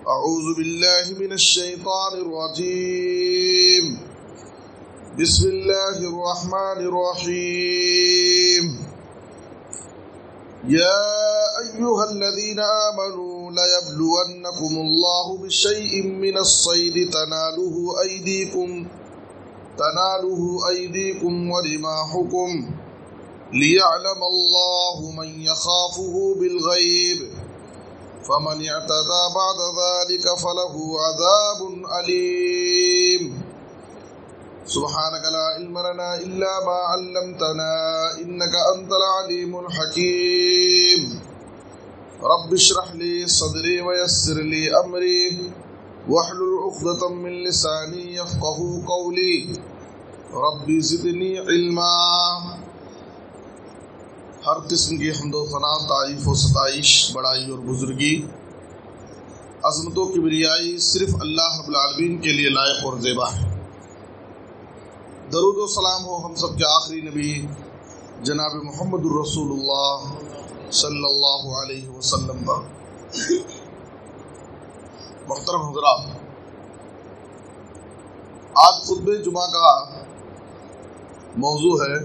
أعوذ بالله من الشيطان الرجيم. بسم الله الرحمن الرحيم. يا أيها الذين آمنوا ليبلونكم الله بشيء من الصيد تناله أيديكم ورماحكم ليعلم الله من يخافه بالغيب فمن اعتدى بعد ذلك فله عذاب أليم. سبحانك لا علم لنا إلا ما علمتنا إنك أنت العليم الحكيم. رب اشرح لي صدري ويسر لي أمري واحلل عقدة من لساني يفقهوا قولي. رب زدني علما. ہر قسم کی حمد و ثنا، تعریف و ستائش، بڑائی اور بزرگی، عظمت و کبریائی صرف اللہ رب العالمین کے لیے لائق اور زیبا ہے. درود و سلام ہو ہم سب کے آخری نبی جناب محمد الرسول اللہ صلی اللہ علیہ وسلم پر. محترم حضرات، آج خطبہ جمعہ کا موضوع ہے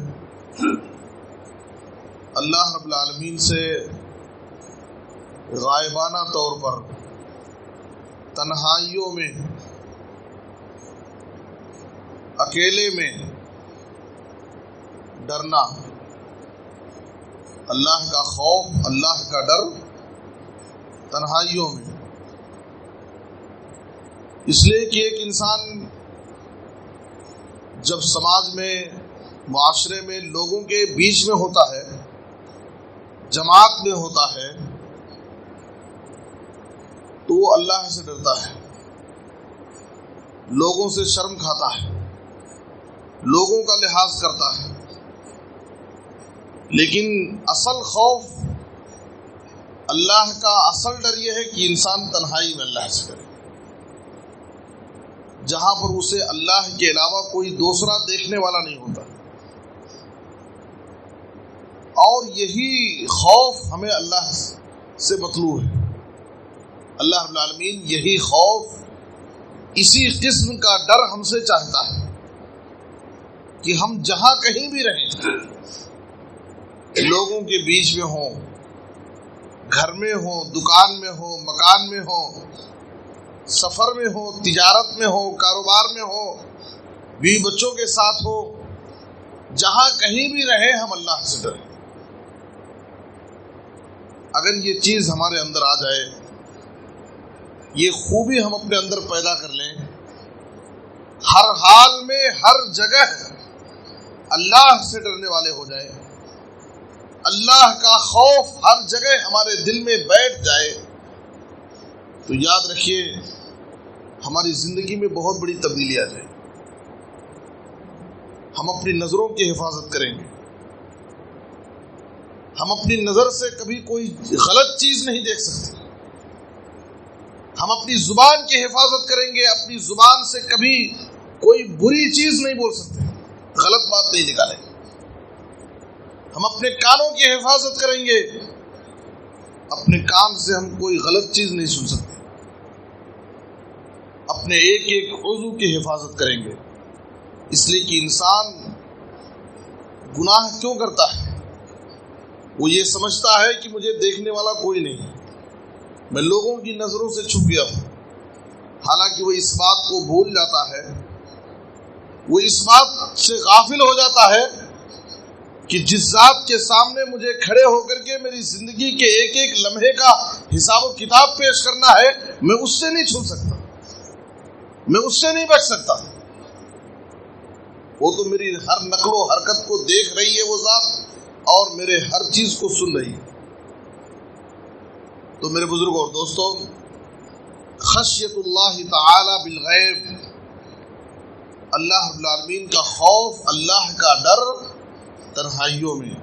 اللہ رب العالمین سے غائبانہ طور پر تنہائیوں میں، اکیلے میں ڈرنا. اللہ کا خوف، اللہ کا ڈر تنہائیوں میں. اس لیے کہ ایک انسان جب سماج میں، معاشرے میں، لوگوں کے بیچ میں ہوتا ہے، جماعت میں ہوتا ہے، تو وہ اللہ سے ڈرتا ہے، لوگوں سے شرم کھاتا ہے، لوگوں کا لحاظ کرتا ہے. لیکن اصل خوف، اللہ کا اصل ڈر یہ ہے کہ انسان تنہائی میں اللہ سے ڈرے، جہاں پر اسے اللہ کے علاوہ کوئی دوسرا دیکھنے والا نہیں ہوتا. اور یہی خوف ہمیں اللہ سے مطلوب ہے. اللہ رب العالمین یہی خوف، اسی قسم کا ڈر ہم سے چاہتا ہے کہ ہم جہاں کہیں بھی رہیں، لوگوں کے بیچ میں ہوں، گھر میں ہوں، دکان میں ہوں، مکان میں ہوں، سفر میں ہوں، تجارت میں ہوں، کاروبار میں ہوں، بیوی بچوں کے ساتھ ہو، جہاں کہیں بھی رہیں ہم اللہ سے ڈریں. اگر یہ چیز ہمارے اندر آ جائے، یہ خوبی ہم اپنے اندر پیدا کر لیں، ہر حال میں، ہر جگہ اللہ سے ڈرنے والے ہو جائیں، اللہ کا خوف ہر جگہ ہمارے دل میں بیٹھ جائے، تو یاد رکھیے ہماری زندگی میں بہت بڑی تبدیلی آ جائے. ہم اپنی نظروں کی حفاظت کریں گے، ہم اپنی نظر سے کبھی کوئی غلط چیز نہیں دیکھ سکتے. ہم اپنی زبان کی حفاظت کریں گے، اپنی زبان سے کبھی کوئی بری چیز نہیں بول سکتے، غلط بات نہیں نکالیں گے. ہم اپنے کانوں کی حفاظت کریں گے، اپنے کان سے ہم کوئی غلط چیز نہیں سن سکتے. اپنے ایک ایک عضو کی حفاظت کریں گے. اس لیے کہ انسان گناہ کیوں کرتا ہے؟ وہ یہ سمجھتا ہے کہ مجھے دیکھنے والا کوئی نہیں، میں لوگوں کی نظروں سے چھپ گیا ہوں. حالانکہ وہ اس بات کو بھول جاتا ہے، وہ اس بات سے غافل ہو جاتا ہے کہ جس ذات کے سامنے مجھے کھڑے ہو کر کے میری زندگی کے ایک ایک لمحے کا حساب و کتاب پیش کرنا ہے، میں اس سے نہیں چھپ سکتا، میں اس سے نہیں بچ سکتا. وہ تو میری ہر نقل و حرکت کو دیکھ رہی ہے وہ ذات، اور میرے ہر چیز کو سن رہی ہے. تو میرے بزرگوں اور دوستوں، خشیت اللہ تعالی بالغیب، اللہ رب العالمین کا خوف، اللہ کا ڈر تنہائیوں میں،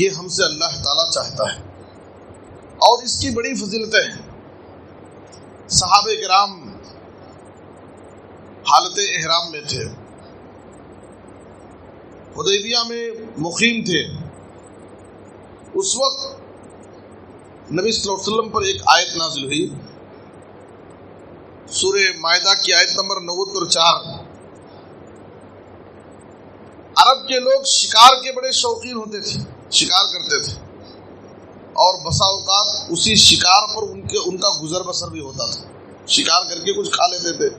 یہ ہم سے اللہ تعالیٰ چاہتا ہے. اور اس کی بڑی فضیلتیں ہیں. صحابہ کرام حالت احرام میں تھے، حدیبیہ میں مقیم تھے. اس وقت نبی صلی اللہ علیہ وسلم پر ایک آیت نازل ہوئی، سورہ مائدہ کی آیت نمبر 94۔ عرب کے لوگ شکار کے بڑے شوقین ہوتے تھے، شکار کرتے تھے، اور بسا اوقات اسی شکار پر ان کا گزر بسر بھی ہوتا تھا، شکار کر کے کچھ کھا لیتے تھے۔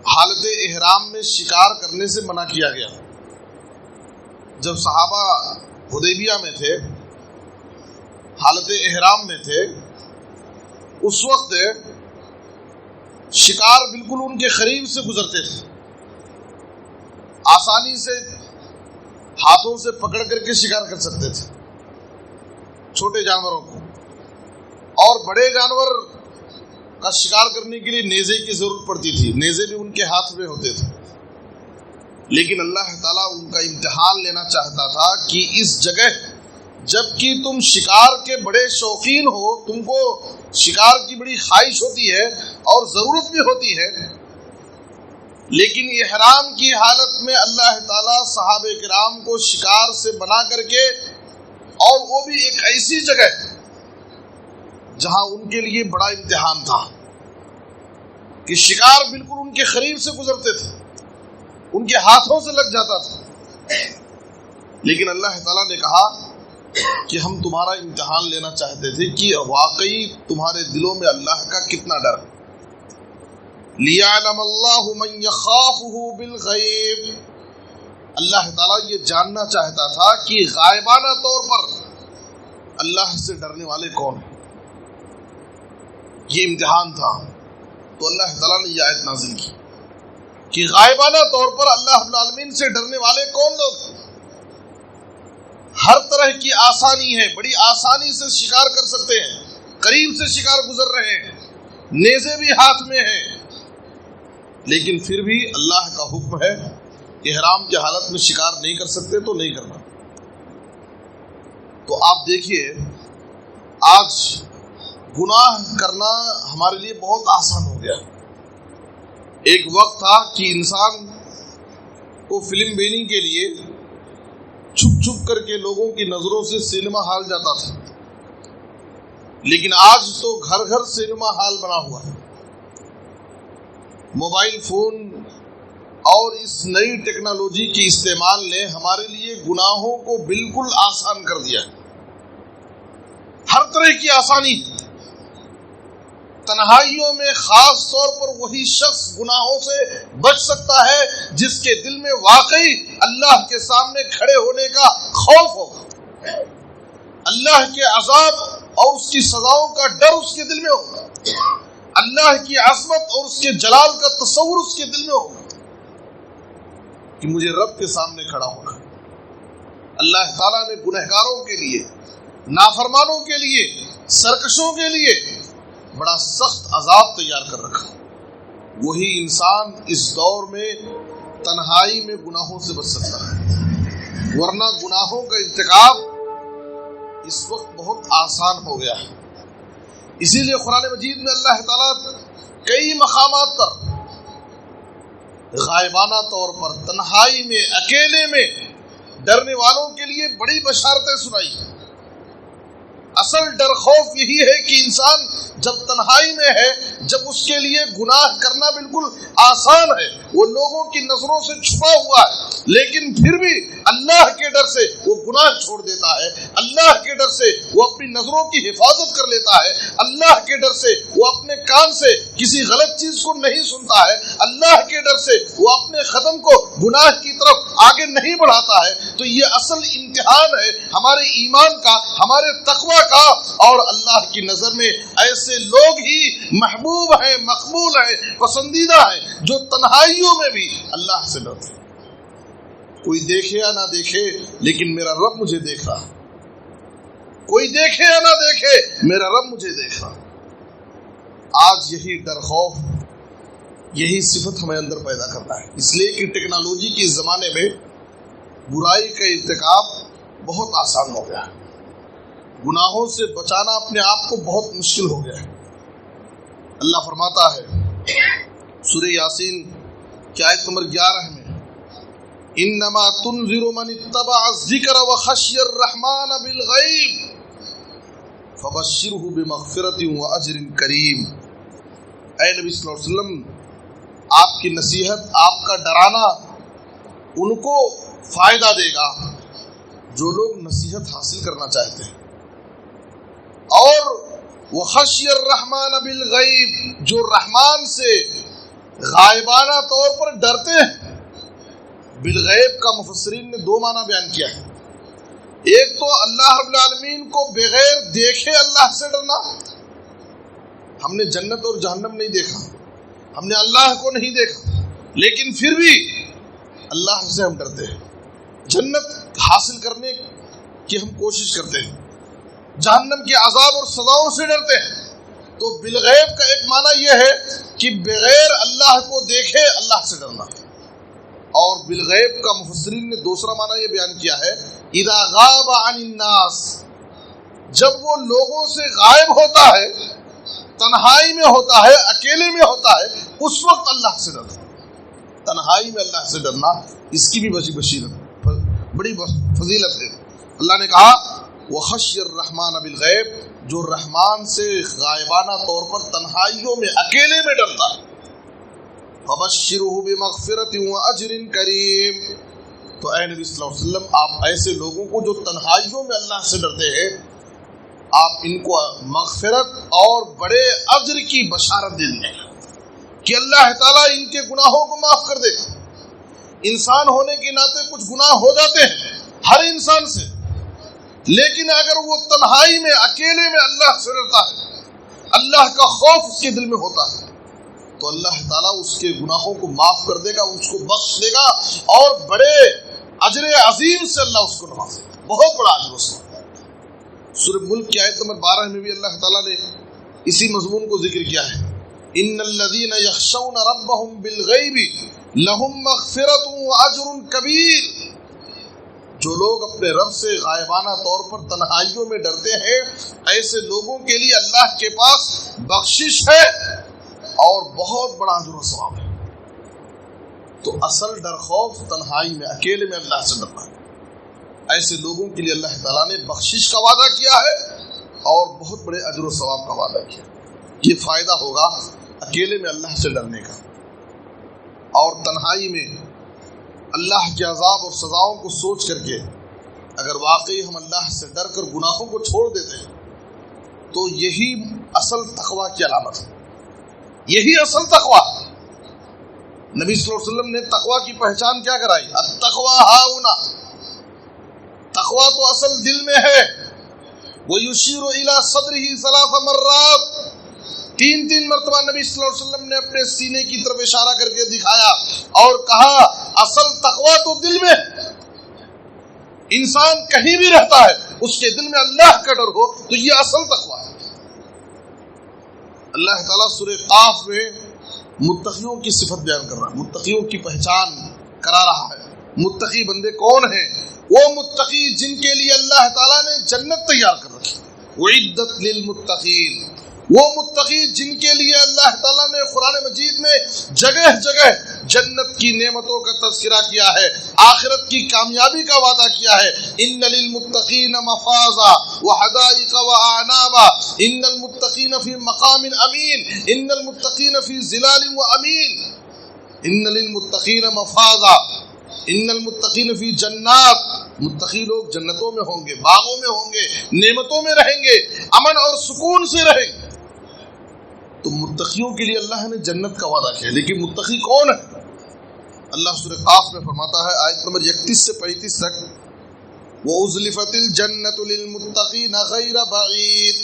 حالت احرام میں شکار کرنے سے منع کیا گیا۔ جب صحابہ حدیبیہ میں تھے، حالت احرام میں تھے، اس وقت شکار بالکل ان کے قریب سے گزرتے تھے، آسانی سے ہاتھوں سے پکڑ کر کے شکار کر سکتے تھے چھوٹے جانوروں کو، اور بڑے جانور کا شکار کرنے کے لیے نیزے کی ضرورت پڑتی تھی، نیزے بھی ان کے ہاتھ میں ہوتے تھے۔ لیکن اللہ تعالیٰ ان کا امتحان لینا چاہتا تھا کہ اس جگہ جبکہ تم شکار کے بڑے شوقین ہو، تم کو شکار کی بڑی خواہش ہوتی ہے اور ضرورت بھی ہوتی ہے، لیکن احرام کی حالت میں اللہ تعالیٰ صحابہ کرام کو شکار سے بنا کر کے، اور وہ بھی ایک ایسی جگہ جہاں ان کے لیے بڑا امتحان تھا کہ شکار بالکل ان کے قریب سے گزرتے تھے، ان کے ہاتھوں سے لگ جاتا تھا، لیکن اللہ تعالیٰ نے کہا کہ ہم تمہارا امتحان لینا چاہتے تھے کہ واقعی تمہارے دلوں میں اللہ کا کتنا ڈر ہے۔ لِيَعْلَمَ اللَّهُ مَن يَخَافُهُ بِالْغَيْبِ، اللہ تعالیٰ یہ جاننا چاہتا تھا کہ غائبانہ طور پر اللہ سے ڈرنے والے کون ہیں۔ یہ امتحان تھا، تو اللہ تعالیٰ نے یہ آیت نازل کی کہ غائبانہ طور پر اللہ رب العالمین سے ڈرنے والے کون لوگ ہیں۔ ہر طرح کی آسانی ہے، بڑی آسانی سے شکار کر سکتے ہیں، قریب سے شکار گزر رہے ہیں، نیزے بھی ہاتھ میں ہیں، لیکن پھر بھی اللہ کا حکم ہے احرام کی حالت میں شکار نہیں کر سکتے تو نہیں کرنا۔ تو آپ دیکھیے آج گناہ کرنا ہمارے لیے بہت آسان ہو گیا۔ ایک وقت تھا کہ انسان کو فلم بینی کے لیے چھپ چھپ کر کے لوگوں کی نظروں سے سینما ہال جاتا تھا، لیکن آج تو گھر گھر سینما ہال بنا ہوا ہے۔ موبائل فون اور اس نئی ٹیکنالوجی کے استعمال نے ہمارے لیے گناہوں کو بالکل آسان کر دیا ہے، ہر طرح کی آسانی۔ تنہائیوں میں خاص طور پر وہی شخص گناہوں سے بچ سکتا ہے جس کے دل میں واقعی اللہ کے سامنے کھڑے ہونے کا خوف ہوگا، اللہ کے عذاب اور اس کی سزاؤں کا ڈر اس کے دل میں ہوگا، اللہ کی عظمت اور اس کے جلال کا تصور اس کے دل میں ہوگا کہ مجھے رب کے سامنے کھڑا ہونا۔ اللہ تعالیٰ نے گنہگاروں کے لیے، نافرمانوں کے لیے، سرکشوں کے لیے بڑا سخت عذاب تیار کر رکھا۔ وہی انسان اس دور میں تنہائی میں گناہوں سے بچ سکتا ہے، ورنہ گناہوں کا ارتکاب اس وقت بہت آسان ہو گیا ہے۔ اسی لیے قرآن مجید میں اللہ تعالیٰ کئی مقامات پر غائبانہ طور پر تنہائی میں، اکیلے میں ڈرنے والوں کے لیے بڑی بشارتیں سنائی۔ اصل ڈر خوف یہی ہے کہ انسان جب تنہائی میں ہے، جب اس کے لیے گناہ کرنا بالکل آسان ہے، وہ لوگوں کی نظروں سے چھپا ہوا ہے، لیکن پھر بھی اللہ کے ڈر سے وہ گناہ چھوڑ دیتا ہے، اللہ کے ڈر سے وہ اپنی نظروں کی حفاظت کر لیتا ہے، اللہ کے ڈر سے وہ اپنے کان سے کسی غلط چیز کو نہیں سنتا ہے، اللہ کے ڈر سے وہ اپنے قدم کو گناہ کی طرف آگے نہیں بڑھاتا ہے۔ تو یہ اصل امتحان ہے ہمارے ایمان کا، ہمارے تقوی کا، اور اللہ کی نظر میں ایسے لوگ ہی محبوب ہیں، مقبول ہیں، پسندیدہ ہیں جو تنہائیوں میں بھی اللہ سے ڈرتے ہیں۔ کوئی دیکھے یا نہ دیکھے لیکن میرا رب مجھے دیکھ رہا، کوئی دیکھے یا نہ دیکھے میرا رب مجھے دیکھ رہا۔ آج یہی ڈر، خوف، یہی صفت ہمیں اندر پیدا کرنا ہے، اس لیے کہ ٹیکنالوجی کے زمانے میں برائی کا ارتکاب بہت آسان ہو گیا ہے، گناہوں سے بچانا اپنے آپ کو بہت مشکل ہو گیا ہے۔ اللہ فرماتا ہے سورہ یاسین کی آیت نمبر 11 میں، انما تنذر من اتبع الذکر وخشی الرحمن بالغیب فبشرہ بمغفرۃ واجر کریم۔ اے نبی صلی اللہ علیہ وسلم آپ کی نصیحت، آپ کا ڈرانا ان کو فائدہ دے گا جو لوگ نصیحت حاصل کرنا چاہتے ہیں. اور وخشی الرحمن بالغیب، جو رحمان سے غائبانہ طور پر ڈرتے ہیں. بالغیب کا مفسرین نے دو معنی بیان کیا ہے. ایک تو اللہ رب العالمین کو بغیر دیکھے اللہ سے ڈرنا. ہم نے جنت اور جہنم نہیں دیکھا، ہم نے اللہ کو نہیں دیکھا، لیکن پھر بھی اللہ سے ہم ڈرتے ہیں. جنت حاصل کرنے کی ہم کوشش کرتے ہیں، جہنم کے عذاب اور سزاؤں سے ڈرتے ہیں. تو بالغیب کا ایک معنی یہ ہے کہ بغیر اللہ کو دیکھے اللہ سے ڈرنا. اور بالغیب کا مفسرین نے دوسرا معنی یہ بیان کیا ہے اذا غاب عن الناس، جب وہ لوگوں سے غائب ہوتا ہے، تنہائی میں ہوتا ہے، اکیلے میں ہوتا ہے، اس وقت اللہ سے ڈرنا. تنہائی میں اللہ سے ڈرنا، اس کی بھی بڑی فضیلت ہے. اللہ نے کہا وخشی الرحمن بالغیب، جو رحمان سے غائبانہ طور پر تنہائیوں میں اکیلے میں ڈرتا ہے. فبشرہ بمغفرۃ واجر کریم. تو اے نبی صلی اللہ علیہ وسلم آپ ایسے لوگوں کو جو تنہائیوں میں اللہ سے ڈرتے ہیں، آپ ان کو مغفرت اور بڑے اجر کی بشارت دے دیں کہ اللہ تعالیٰ ان کے گناہوں کو معاف کر دے. انسان ہونے کے ناطے کچھ گناہ ہو جاتے ہیں ہر انسان سے، لیکن اگر وہ تنہائی میں اکیلے میں اللہ سے ڈرتا ہے، اللہ کا خوف اس کے دل میں ہوتا ہے، تو اللہ تعالیٰ اس کے گناہوں کو معاف کر دے گا، اس کو بخش دے گا، اور بڑے اجر عظیم سے اللہ اس کو نوازے گا. بہت بڑا اجر اس کو. سورہ ملک کی آیت نمبر 12 میں بھی اللہ تعالیٰ نے اسی مضمون کو ذکر کیا ہے. ان الذین یخشون ربهم بالغیب لهم مغفرۃ واجر کبیر. جو لوگ اپنے رب سے غائبانہ طور پر تنہائیوں میں ڈرتے ہیں، ایسے لوگوں کے لیے اللہ کے پاس بخشش ہے اور بہت بڑا اجر و ثواب ہے. تو اصل ڈر خوف تنہائی میں اکیلے میں اللہ سے ڈرنا ہے. ایسے لوگوں کے لیے اللہ تعالیٰ نے بخشش کا وعدہ کیا ہے اور بہت بڑے اجر و ثواب کا وعدہ کیا. یہ فائدہ ہوگا اکیلے میں اللہ سے ڈرنے کا، اور تنہائی میں اللہ کے عذاب اور سزاؤں کو سوچ کر کے اگر واقعی ہم اللہ سے ڈر کر گناہوں کو چھوڑ دیتے ہیں تو یہی اصل تقویٰ کی علامت ہے. یہی اصل تقویٰ. نبی صلی اللہ علیہ وسلم نے تقویٰ کی پہچان کیا کرائی؟ التقویٰ ہاؤنا. تقویٰ تو اصل دل میں ہے. وَيُشِيرُ إِلَى صَدْرِهِ 3 مرات. 3 مرتبہ نبی صلی اللہ علیہ وسلم نے اپنے سینے کی طرف اشارہ کر کے دکھایا اور کہا اصل تقویٰ تو دل میں. انسان کہیں بھی رہتا ہے، اس کے دل میں اللہ کا ڈر ہو تو یہ اصل تقویٰ ہے. اللہ تعالیٰ سورہ قاف میں متقیوں کی صفت بیان کر رہا ہے، متقیوں کی پہچان کرا رہا ہے. متقی بندے کون ہیں؟ وہ متقی جن کے لیے اللہ تعالیٰ نے جنت تیار کر رکھی. وعدت للمتقین. وہ متقی جن کے لیے اللہ تعالیٰ نے قرآن مجید میں جگہ جگہ جنت کی نعمتوں کا تذکرہ کیا ہے، آخرت کی کامیابی کا وعدہ کیا ہے. ان للمتقین مفازا وحدائق واعنابا ان المتقین فی مقام امین ان المتقین فی ظلال وامین. ان للمتقین مفازا ان المتقین فی جنات. متقی لوگ جنتوں میں ہوں گے، باغوں میں ہوں گے، نعمتوں میں رہیں گے، امن اور سکون سے رہیں گے. تو متقیوں کے لیے اللہ نے جنت کا وعدہ کیا. لیکن متقی کون ہے؟ اللہ سورہ قاف میں فرماتا ہے آیت نمبر 31 سے 35 تک وَأُزْلِفَتِ الْجَنَّةُ لِلْمُتَّقِينَ غَيْرَ بَعِيدٍ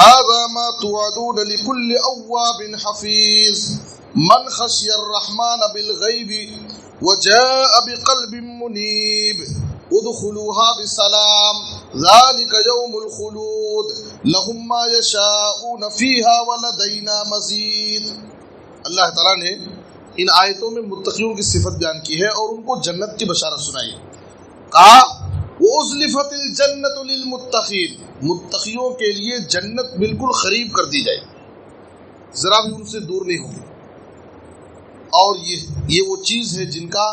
هَذَا مَا تُوعَدُونَ لِكُلِّ أَوَّابٍ حَفِيظٍ مَنْ خَشِيَ الرَّحْمَنَ بِالْغَيْبِ وَجَاءَ بِقَلْبٍ مُنِيبٍ ادخلوها بسلام ذلك يوم الخلود لهم ما يشاءون فيها ولدينا مزید. اللہ تعالیٰ نے ان آیتوں میں متقیوں کی صفت بیان کی ہے اور ان کو جنت کی بشارت سنائی. کہا وَأُزْلِفَتِ الْجَنَّةُ لِلْمُتَّقِينَ. متقیوں کے لیے جنت بالکل قریب کر دی جائے، ذرا بھی ان سے دور نہیں ہوگی. اور یہ وہ چیز ہے جن کا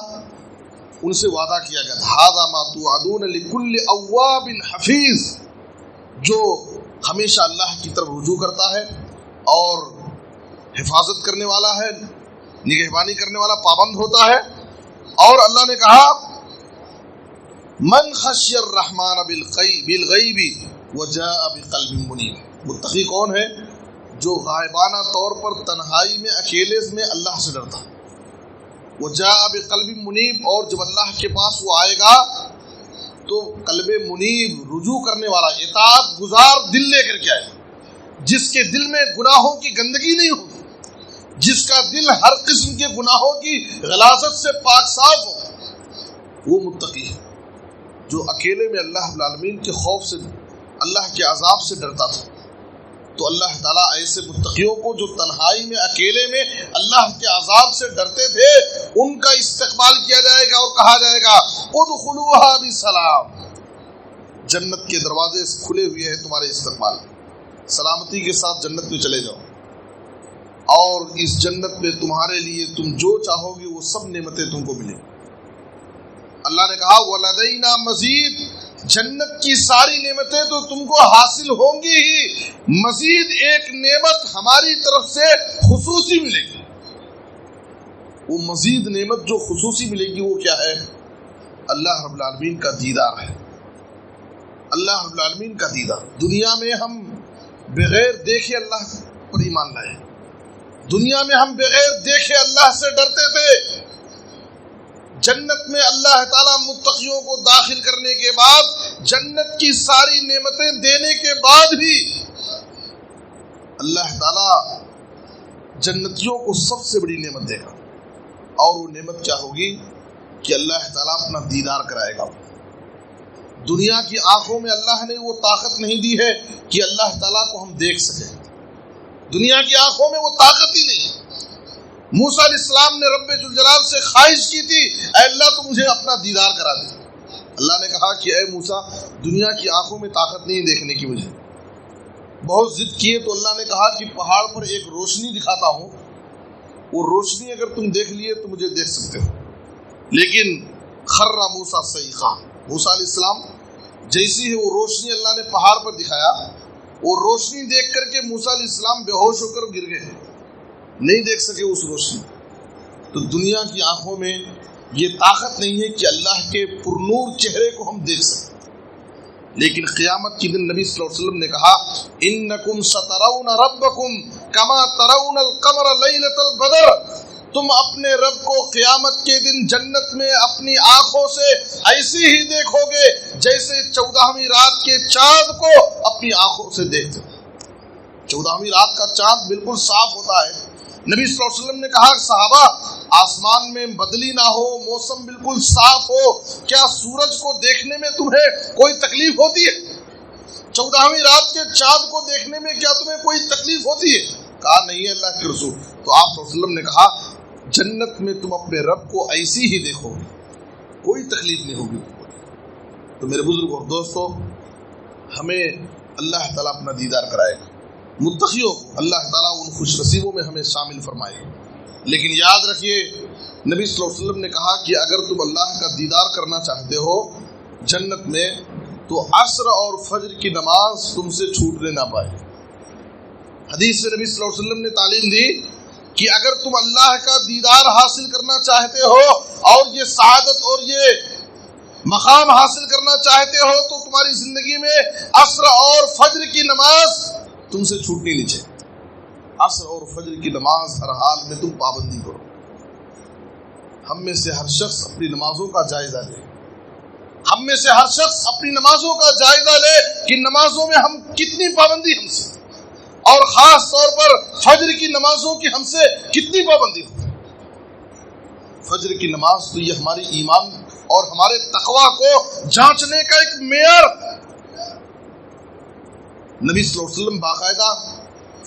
ان سے وعدہ کیا گیا تھا. ھذا ما توعدون لکل اواب حفیظ. جو ہمیشہ اللہ کی طرف رجوع کرتا ہے اور حفاظت کرنے والا ہے، نگہبانی کرنے والا، پابند ہوتا ہے۔ اور اللہ نے کہا من خشی الرحمن بالغیب وجاء بقلب منیب، متقی کون ہے؟ جو غائبانہ طور پر تنہائی میں اکیلے میں اللہ سے ڈرتا ہے۔ وجاء بقلب منیب، اور جب اللہ کے پاس وہ آئے گا تو قلب منیب، رجوع کرنے والا، اطاعت گزار دل لے کر کے آئے گا، جس کے دل میں گناہوں کی گندگی نہیں ہوگی، جس کا دل ہر قسم کے گناہوں کی غلاظت سے پاک صاف ہو، وہ متقی ہے جو اکیلے میں اللہ رب العالمین کے خوف سے، اللہ کے عذاب سے ڈرتا تھا۔ تو اللہ تعالیٰ ایسے متقیوں کو جو تنہائی میں اکیلے میں اللہ کے عذاب سے ڈرتے تھے، ان کا استقبال کیا جائے گا اور کہا جائے گا ادخلوها بسلام، جنت کے دروازے کھلے ہوئے ہیں تمہارے استقبال، سلامتی کے ساتھ جنت میں چلے جاؤ، اور اس جنت میں تمہارے لیے تم جو چاہو گے وہ سب نعمتیں تم کو ملیں۔ اللہ نے کہا وَلَدَيْنَا مزید، جنت کی ساری نعمتیں تو تم کو حاصل ہوں گی ہی، مزید ایک نعمت ہماری طرف سے خصوصی ملے گی۔ وہ مزید نعمت جو خصوصی ملے گی وہ کیا ہے؟ اللہ رب العالمین کا دیدار ہے، اللہ رب العالمین کا دیدار۔ دنیا میں ہم بغیر دیکھے اللہ پر ایمان لائے، دنیا میں ہم بغیر دیکھے اللہ سے ڈرتے تھے، جنت میں اللہ تعالیٰ متقیوں کو داخل کرنے کے بعد، جنت کی ساری نعمتیں دینے کے بعد بھی اللہ تعالیٰ جنتیوں کو سب سے بڑی نعمت دے گا، اور وہ نعمت کیا ہوگی کہ اللہ تعالیٰ اپنا دیدار کرائے گا۔ دنیا کی آنکھوں میں اللہ نے وہ طاقت نہیں دی ہے کہ اللہ تعالیٰ کو ہم دیکھ سکیں، دنیا کی آنکھوں میں وہ طاقت ہی نہیں۔ موسیٰ علیہ السلام نے رب ذوالجلال سے خواہش کی تھی اے اللہ تو مجھے اپنا دیدار کرا دے، اللہ نے کہا کہ اے موسیٰ دنیا کی آنکھوں میں طاقت نہیں دیکھنے کی مجھے، بہت ضد کیے تو اللہ نے کہا کہ پہاڑ پر ایک روشنی دکھاتا ہوں، وہ روشنی اگر تم دیکھ لیے تو مجھے دیکھ سکتے ہو۔ لیکن خر موسیٰ صعقا، موسیٰ علیہ السلام جیسی ہے وہ روشنی اللہ نے پہاڑ پر دکھایا، وہ روشنی دیکھ کر کے موسیٰ علیہ السلام بے ہوش ہو کر گر گئے، نہیں دیکھ سکے اس روشنی۔ تو دنیا کی آنکھوں میں یہ طاقت نہیں ہے کہ اللہ کے پرنور چہرے کو ہم دیکھ سکیں، لیکن قیامت کے دن نبی صلی اللہ علیہ وسلم نے کہا انکم سترون ربکم کما ترون القمر لیلۃ البدر، تم اپنے رب کو قیامت کے دن جنت میں اپنی آنکھوں سے ایسی ہی دیکھو گے جیسے 14ویں رات کے چاند کو اپنی آنکھوں سے دیکھتے ہو۔ 14ویں رات کا چاند بالکل صاف ہوتا ہے، نبی صلی اللہ علیہ وسلم نے کہا صحابہ آسمان میں بدلی نہ ہو، موسم بالکل صاف ہو، کیا سورج کو دیکھنے میں تمہیں کوئی تکلیف ہوتی ہے؟ 14ویں رات کے چاند کو دیکھنے میں کیا تمہیں کوئی تکلیف ہوتی ہے؟ کہا نہیں ہے اللہ کے رسول۔ تو آپ صلی اللہ علیہ وسلم نے کہا جنت میں تم اپنے رب کو ایسی ہی دیکھو گے، کوئی تکلیف نہیں ہوگی۔ تو میرے بزرگوں اور دوستو، ہمیں اللہ تعالیٰ اپنا دیدار کرائے گا، متقیوں کو اللہ تعالیٰ ان خوش نصیبوں میں ہمیں شامل فرمائے۔ لیکن یاد رکھیے نبی صلی اللہ علیہ وسلم نے کہا کہ اگر تم اللہ کا دیدار کرنا چاہتے ہو جنت میں تو عصر اور فجر کی نماز تم سے چھوٹنے نہ پائے۔ حدیث سے نبی صلی اللہ علیہ وسلم نے تعلیم دی کہ اگر تم اللہ کا دیدار حاصل کرنا چاہتے ہو اور یہ سعادت اور یہ مقام حاصل کرنا چاہتے ہو تو تمہاری زندگی میں عصر اور فجر کی نماز تم سے چھوٹنی نہیں چاہیے۔ عصر اور فجر کی نماز ہر حال میں تم پابندی کرو۔ ہم میں سے ہر شخص اپنی نمازوں کا جائزہ لے، ہم میں سے ہر شخص اپنی نمازوں کا جائزہ لے کہ نمازوں میں ہم کتنی پابندی ہم سے، اور خاص طور پر فجر کی نمازوں کی ہم سے کتنی پابندی ہوتی ہے۔ فجر کی نماز تو یہ ہماری ایمان اور ہمارے تقوی کو جانچنے کا ایک معیار۔ نبی صلی اللہ علیہ وسلم باقاعدہ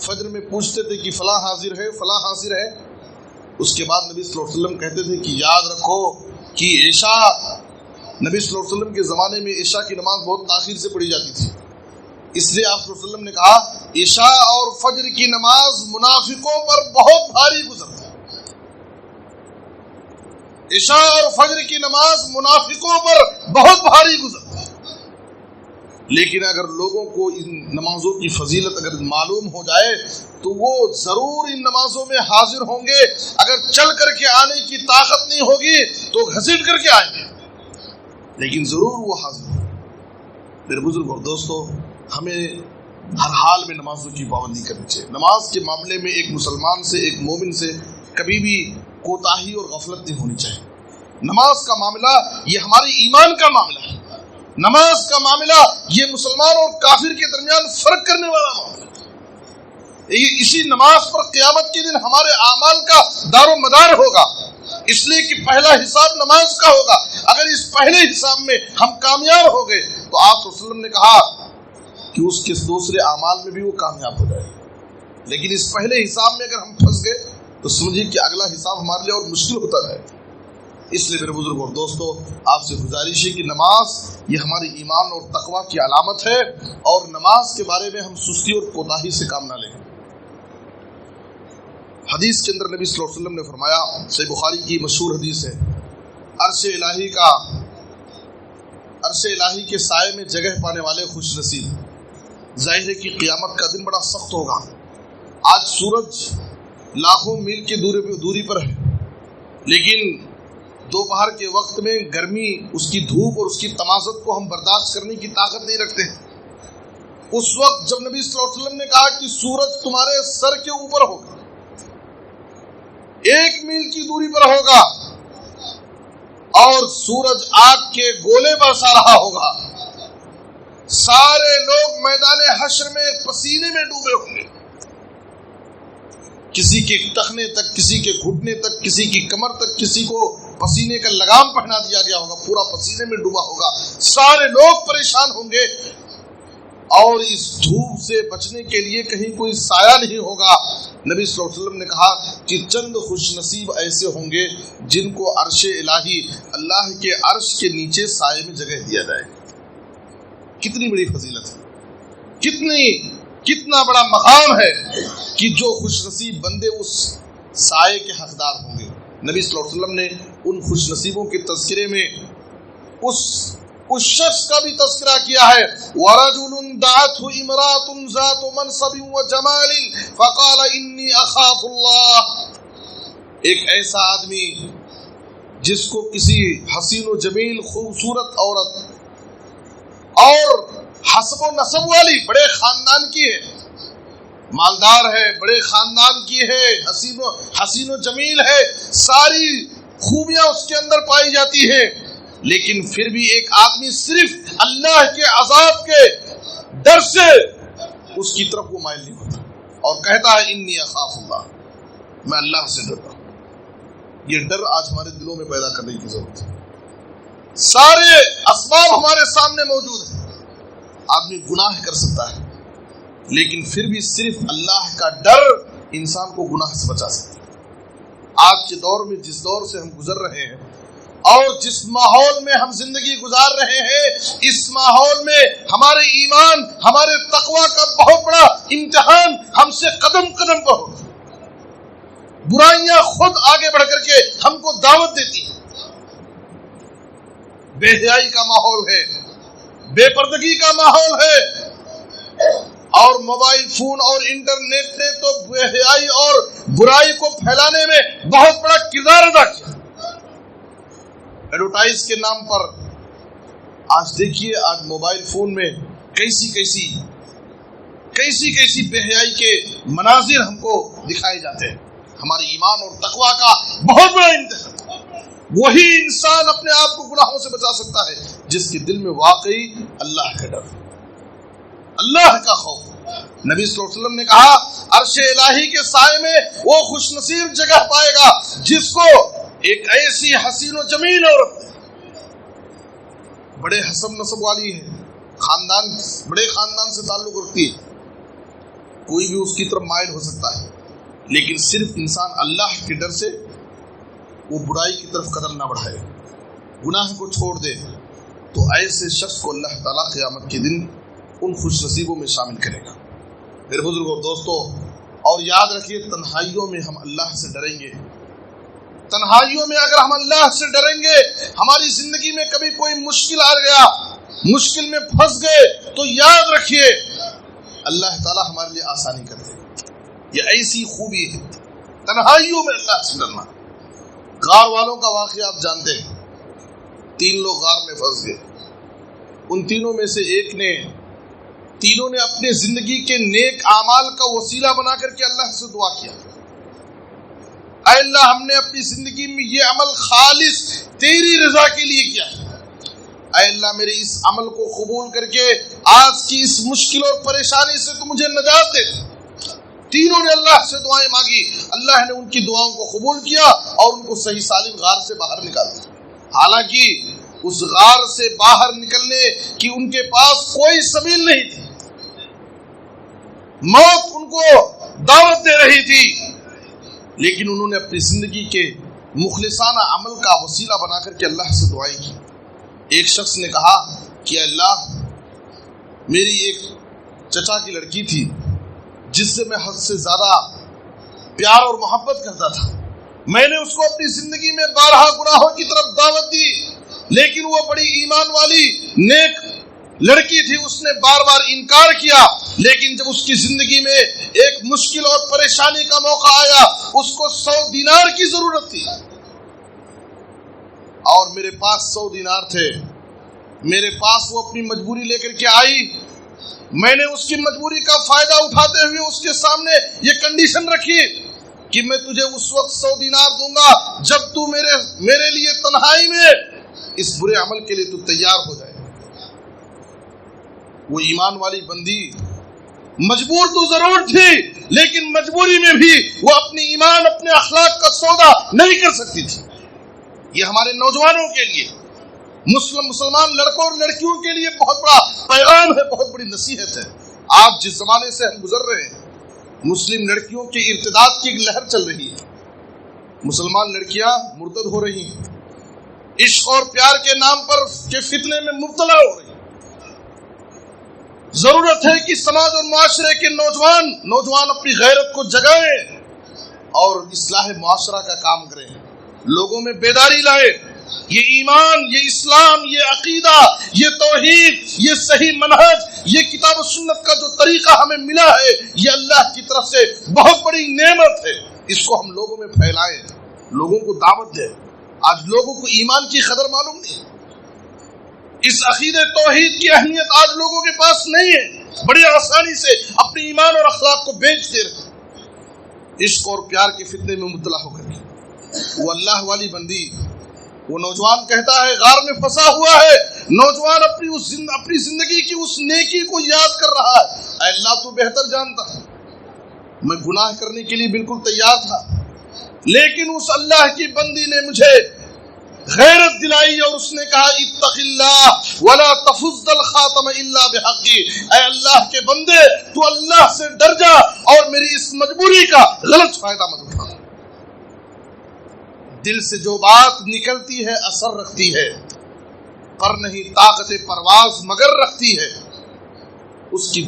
فجر میں پوچھتے تھے کہ فلاں حاضر ہے، فلاں حاضر ہے۔ اس کے بعد نبی صلی اللہ علیہ وسلم کہتے تھے کہ یاد رکھو کہ عشاء، نبی صلی اللہ علیہ وسلم کے زمانے میں عشاء کی نماز بہت تاخیر سے پڑھی جاتی تھی، اس لیے آپ صلی اللہ علیہ وسلم نے کہا عشاء اور فجر کی نماز منافقوں پر بہت بھاری گزرتی ہے۔ عشاء اور فجر کی نماز منافقوں پر بہت بھاری گزرتی ہے۔ لیکن اگر لوگوں کو ان نمازوں کی فضیلت اگر معلوم ہو جائے تو وہ ضرور ان نمازوں میں حاضر ہوں گے. اگر چل کر کے آنے کی طاقت نہیں ہوگی تو گھسیٹ کر کے آئیں گے، لیکن ضرور وہ حاضر ہوں. میرے بزرگ اور دوستو، ہمیں ہر حال میں نمازوں کی پابندی کرنی چاہیے. نماز کے معاملے میں ایک مسلمان سے، ایک مومن سے کبھی بھی کوتاہی اور غفلت نہیں ہونی چاہیے. نماز کا معاملہ یہ ہمارے ایمان کا معاملہ ہے. نماز کا معاملہ یہ مسلمان اور کافر کے درمیان فرق کرنے والا معاملہ ہے. اسی نماز پر قیامت کے دن ہمارے اعمال کا دار و مدار ہوگا، اس لیے کہ پہلا حساب نماز کا ہوگا. اگر اس پہلے حساب میں ہم کامیاب ہو گئے تو آپ صلی اللہ علیہ وسلم نے کہا کہ اس کے دوسرے اعمال میں بھی وہ کامیاب ہو جائے. لیکن اس پہلے حساب میں اگر ہم پھنس گئے تو سمجھیے کہ اگلا حساب ہمارے لیے اور مشکل ہوتا جائے. اس لیے میرے بزرگ اور دوستو، آپ سے گزارش ہے کہ نماز یہ ہماری ایمان اور تقوی کی علامت ہے، اور نماز کے بارے میں ہم سستی اور کوتاہی سے کام نہ لیں. حدیث کے اندر نبی صلی اللہ علیہ وسلم نے فرمایا، صحیح بخاری کی مشہور حدیث ہے، عرش الہی کے سائے میں جگہ پانے والے خوش نصیب. ظاہر ہے کہ قیامت کا دن بڑا سخت ہوگا. آج سورج لاکھوں میل کی دوری پر ہے، لیکن دوپہر کے وقت میں گرمی، اس کی دھوپ اور اس کی تمازت کو ہم برداشت کرنے کی طاقت نہیں رکھتے ہیں. اس وقت جب نبی صلی اللہ علیہ وسلم نے کہا کہ سورج تمہارے سر کے اوپر ہوگا، 1 میل کی دوری پر ہوگا، اور سورج آگ کے گولے برسا رہا ہوگا، سارے لوگ میدان حشر میں پسینے میں ڈوبے ہوں گے، کسی کے ٹخنے تک، کسی کے گھٹنے تک، کسی کی کمر تک، کسی کو پسینے کا لگام پہنا دیا گیا ہوگا، پورا پسینے میں ڈوبا ہوگا، سارے لوگ پریشان ہوں گے، اور اس دھوپ سے بچنے کے لیے کہیں کوئی سایہ نہیں ہوگا. نبی صلی اللہ علیہ وسلم نے کہا کہ چند خوش نصیب ایسے ہوں گے جن کو عرش الہی، اللہ کے عرش کے نیچے سائے میں جگہ دیا جائے. کتنی بڑی فضیلت ہے، کتنا بڑا مقام ہے کہ جو خوش نصیب بندے اس سائے کے حقدار ہوں گے. نبی صلی اللہ علیہ وسلم نے ان خوش نصیبوں کے تذکرے میں اس شخص کا بھی تذکرہ کیا ہے، وَرَجُلٌ دَعَتْهُ امْرَأَةٌ ذَاتُ مَنْصَبٍ وَجَمَالٍ فَقَالَ إِنِّي أَخَافُ اللَّهَ. ایک ایسا آدمی جس کو کسی حسین و جمیل خوبصورت عورت اور حسب و نسب والی بڑے خاندان کی ہے، مالدار ہے، بڑے خاندان کی ہے، حسین و جمیل ہے، ساری خوبیاں اس کے اندر پائی جاتی ہیں، لیکن پھر بھی ایک آدمی صرف اللہ کے عذاب کے ڈر سے اس کی طرف وہ مائل نہیں ہوتا اور کہتا ہے انی اخاف اللہ، میں اللہ سے ڈرتا ہوں. یہ ڈر آج ہمارے دلوں میں پیدا کرنے کی ضرورت ہے. سارے اسباب ہمارے سامنے موجود ہیں، آدمی گناہ کر سکتا ہے، لیکن پھر بھی صرف اللہ کا ڈر انسان کو گناہ سے بچا سکتا ہے. آج کے دور میں جس دور سے ہم گزر رہے ہیں اور جس ماحول میں ہم زندگی گزار رہے ہیں، اس ماحول میں ہمارے ایمان، ہمارے تقوی کا بہت بڑا امتحان ہم سے قدم قدم پر ہوگا. برائیاں خود آگے بڑھ کر کے ہم کو دعوت دیتی ہیں. بے حیائی کا ماحول ہے، بے پردگی کا ماحول ہے، اور موبائل فون اور انٹرنیٹ نے تو بے حیائی اور برائی کو پھیلانے میں بہت بڑا کردار ادا کیا. ایڈورٹائز کے نام پر آج دیکھیے، آج موبائل فون میں کیسی بے حیائی کے مناظر ہم کو دکھائے جاتے ہیں. ہمارے ایمان اور تقوی کا بہت بڑا امتحان. وہی انسان اپنے آپ کو گناہوں سے بچا سکتا ہے جس کے دل میں واقعی اللہ کا ڈر، اللہ کا خوف. نبی صلی اللہ علیہ وسلم نے کہا عرش الہی کے سائے میں وہ خوش نصیب جگہ پائے گا جس کو ایک ایسی حسین و جمیل عورت بڑے حسب نسب والی ہے، بڑے خاندان سے تعلق رکھتی ہے، کوئی بھی اس کی طرف مائل ہو سکتا ہے، لیکن صرف انسان اللہ کے ڈر سے وہ برائی کی طرف قدم نہ بڑھائے، گناہ کو چھوڑ دے، تو ایسے شخص کو اللہ تعالیٰ قیامت کے دن ان خوش نصیبوں میں شامل کرے گا. میرے بزرگوں اور دوستو، اور یاد رکھیے تنہائیوں میں ہم اللہ سے ڈریں گے. تنہائیوں میں اگر ہم اللہ سے ڈریں گے، ہماری زندگی میں کبھی کوئی مشکل آ گیا، مشکل میں پھنس گئے تو یاد رکھیے اللہ تعالیٰ ہمارے لیے آسانی کر دے گا. یہ ایسی خوبی ہے تنہائیوں میں اللہ سے ڈرنا. غار والوں کا واقعہ آپ جانتے ہیں. 3 لوگ غار میں پھنس گئے. ان تینوں میں سے ایک نے تینوں نے اپنے زندگی کے نیک اعمال کا وسیلہ بنا کر کے اللہ سے دعا کیا، اے اللہ ہم نے اپنی زندگی میں یہ عمل خالص تیری رضا کے لیے کیا ہے، اے اللہ میرے اس عمل کو قبول کر کے آج کی اس مشکل اور پریشانی سے تو مجھے نجات دے. تینوں نے اللہ سے دعائیں مانگی، اللہ نے ان کی دعاؤں کو قبول کیا اور ان کو صحیح سالم غار سے باہر نکال دیا. حالانکہ اس غار سے باہر نکلنے کی ان کے پاس کوئی سبیل نہیں تھی، موت ان کو دعوت دے رہی تھی، لیکن انہوں نے اپنی زندگی کے مخلصانہ عمل کا وسیلہ بنا کر کے اللہ سے دعائیں کی. ایک شخص نے کہا کہ اللہ میری ایک چچا کی لڑکی تھی جس سے میں حد سے زیادہ پیار اور محبت کرتا تھا، میں نے اس کو اپنی زندگی میں بارہا گناہوں کی طرف دعوت دی، لیکن وہ بڑی ایمان والی نیک لڑکی تھی، اس نے بار بار انکار کیا. لیکن جب اس کی زندگی میں ایک مشکل اور پریشانی کا موقع آیا، اس کو 100 دینار کی ضرورت تھی اور میرے پاس 100 دینار تھے. میرے پاس وہ اپنی مجبوری لے کر کے آئی. میں نے اس کی مجبوری کا فائدہ اٹھاتے ہوئے اس کے سامنے یہ کنڈیشن رکھی کہ میں تجھے اس وقت 100 دینار دوں گا جب تو میرے لیے تنہائی میں اس برے عمل کے لیے تو تیار ہو جائے. وہ ایمان والی بندی مجبور تو ضرور تھی، لیکن مجبوری میں بھی وہ اپنی ایمان اپنے اخلاق کا سودا نہیں کر سکتی تھی. یہ ہمارے نوجوانوں کے لیے، مسلمان لڑکوں اور لڑکیوں کے لیے بہت بڑا پیغام ہے، بہت بڑی نصیحت ہے. آج جس زمانے سے ہم گزر رہے ہیں، مسلم لڑکیوں کی ارتداد کی ایک لہر چل رہی ہے. مسلمان لڑکیاں مرتد ہو رہی ہیں، عشق اور پیار کے نام پر کے فتنے میں مبتلا ہو رہی ہیں. ضرورت ہے کہ سماج اور معاشرے کے نوجوان اپنی غیرت کو جگائیں اور اصلاح معاشرہ کا کام کریں، لوگوں میں بیداری لائیں. یہ ایمان، یہ اسلام، یہ عقیدہ، یہ توحید، یہ صحیح منہج، یہ کتاب و سنت کا جو طریقہ ہمیں ملا ہے، یہ اللہ کی طرف سے بہت بڑی نعمت ہے. اس کو ہم لوگوں میں پھیلائیں، لوگوں کو دعوت دیں. آج لوگوں کو ایمان کی قدر معلوم نہیں، اس عقیدہ توحید کی اہمیت آج لوگوں کے پاس نہیں ہے. بڑی آسانی سے اپنی ایمان اور اخلاق کو بیچ دے رہے، عشق اور پیار کے فتنے میں مبتلا ہو کر. وہ اللہ والی بندی، وہ نوجوان کہتا ہے غار میں پھنسا ہوا ہے، نوجوان اپنی زندگی کی اس نیکی کو یاد کر رہا ہے. اے اللہ تو بہتر جانتا، میں گناہ کرنے کے لیے بالکل تیار تھا، لیکن اس اللہ کی بندی نے مجھے غیرت دلائی اور اس نے کہا اتق اللہ ولا تفض الخاتم الا بحقی. اے اللہ کے بندے تو اللہ سے ڈر جا اور میری اس مجبوری کا غلط فائدہ مت اٹھا. دل سے جو بات نکلتی ہے اثر رکھتی ہے، پر نہیں طاقت پرواز مگر رکھتی ہے. اس کی